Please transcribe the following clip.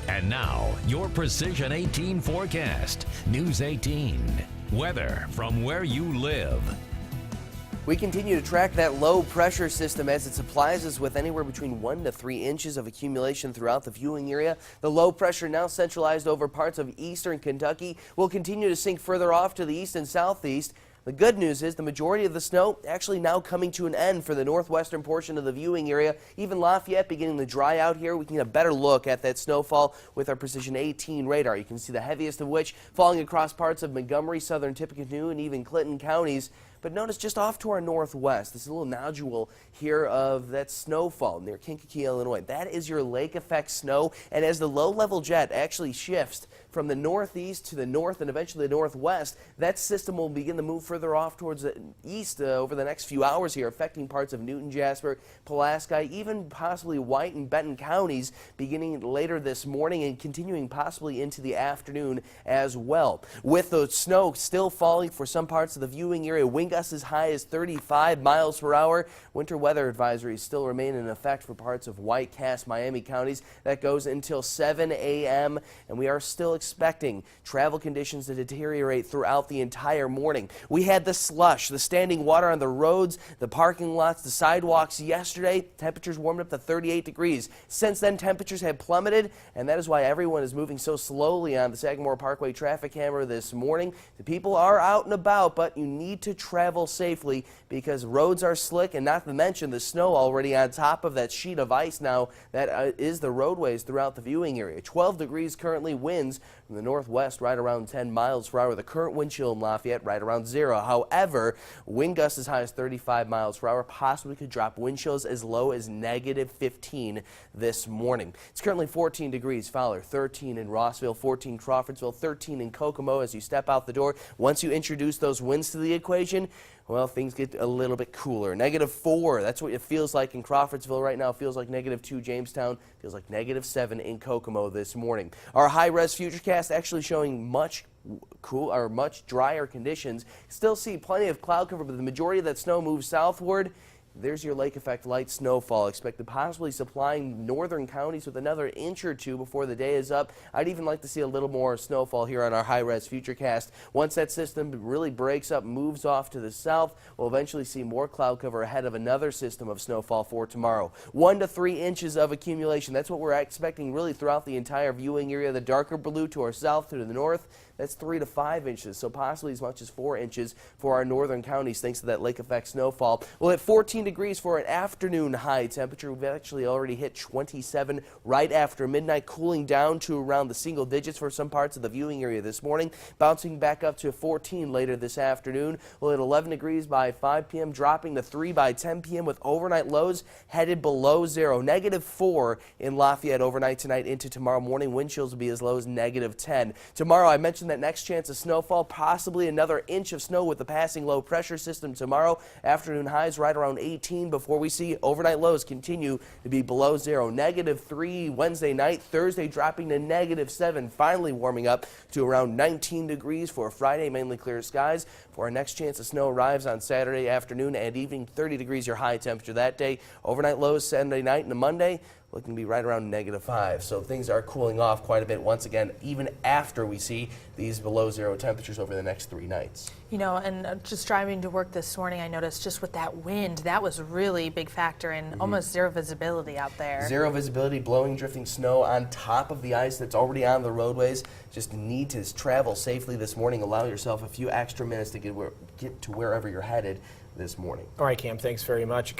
And now, your Precision 18 forecast. News 18. Weather from where you live. We continue to track that low pressure system as it supplies us with anywhere between 1 to 3 inches of accumulation throughout the viewing area. The low pressure, now centralized over parts of eastern Kentucky, will continue to sink further off to the east and southeast. The good news is the majority of the snow actually now coming to an end for the northwestern portion of the viewing area. Even Lafayette beginning to dry out here. We can get a better look at that snowfall with our Precision 18 radar. You can see the heaviest of which falling across parts of Montgomery, southern Tippecanoe, and even Clinton counties. But notice just off to our northwest, this is a little nodule here of that snowfall near Kankakee, Illinois. That is your lake effect snow, and as the low-level jet actually shifts from the northeast to the north and eventually the northwest, that system will begin to move further off towards the east over the next few hours here, affecting parts of Newton, Jasper, Pulaski, even possibly White and Benton counties beginning later this morning and continuing possibly into the afternoon as well. With the snow still falling for some parts of the viewing area, wind gusts as high as 35 miles per hour. Winter weather advisories still remain in effect for parts of White, Cass, Miami counties. That goes until 7 a.m. and we are still expecting travel conditions to deteriorate throughout the entire morning. We had the slush, the standing water on the roads, the parking lots, the sidewalks yesterday. Temperatures warmed up to 38 degrees. Since then, temperatures have plummeted, and that is why everyone is moving so slowly on the Sagamore Parkway traffic camera this morning. The people are out and about, but you need to travel safely because roads are slick, and not to mention the snow already on top of that sheet of ice now that is the roadways throughout the viewing area. 12 degrees currently, winds from the northwest right around 10 miles per hour. The current wind chill in Lafayette right around 0. However, wind gusts as high as 35 miles per hour possibly could drop wind chills as low as negative 15 this morning. It's currently 14 degrees Fowler, 13 in Rossville, 14 Crawfordsville, 13 in Kokomo as you step out the door. Once you introduce those winds to the equation, well, things get a little bit cooler. -4, that's what it feels like in Crawfordsville right now. It feels like -2 Jamestown. Feels like -7 in Kokomo this morning. Our high-res futurecast actually showing much drier conditions. Still see plenty of cloud cover, but the majority of that snow moves southward. There's your lake effect light snowfall expected, possibly supplying northern counties with another inch or two before the day is up. I'd even like to see a little more snowfall here on our high-res futurecast. Once that system really breaks up, moves off to the south, we'll eventually see more cloud cover ahead of another system of snowfall for tomorrow. 1 to 3 inches of accumulation. That's what we're expecting really throughout the entire viewing area. The darker blue to our south, to the north, that's 3 to 5 inches, so possibly as much as 4 inches for our northern counties thanks to that lake effect snowfall. We'll hit 14 degrees for an afternoon high temperature. We've actually already hit 27 right after midnight, cooling down to around the single digits for some parts of the viewing area this morning, bouncing back up to 14 later this afternoon. We'll hit 11 degrees by 5 p.m., dropping to 3 by 10 p.m. with overnight lows headed below 0. -4 in Lafayette overnight tonight into tomorrow morning. Wind chills will be as low as -10. Tomorrow, I mentioned that next chance of snowfall, possibly another inch of snow with the passing low pressure system tomorrow. Afternoon highs right around 18 before we see overnight lows continue to be below 0. -3 Wednesday night, Thursday dropping to -7, finally warming up to around 19 degrees for Friday, mainly clear skies. For our next chance of snow arrives on Saturday afternoon and evening, 30 degrees your high temperature that day. Overnight lows Saturday night and Monday looking to be right around -5. So things are cooling off quite a bit once again, even after we see these below 0 temperatures over the next 3 nights. You know, and just driving to work this morning, I noticed just with that wind, that was really a big factor in almost zero visibility out there. Zero visibility, blowing, drifting snow on top of the ice that's already on the roadways. Just need to travel safely this morning. Allow yourself a few extra minutes to get to wherever you're headed this morning. All right, Cam, thanks very much.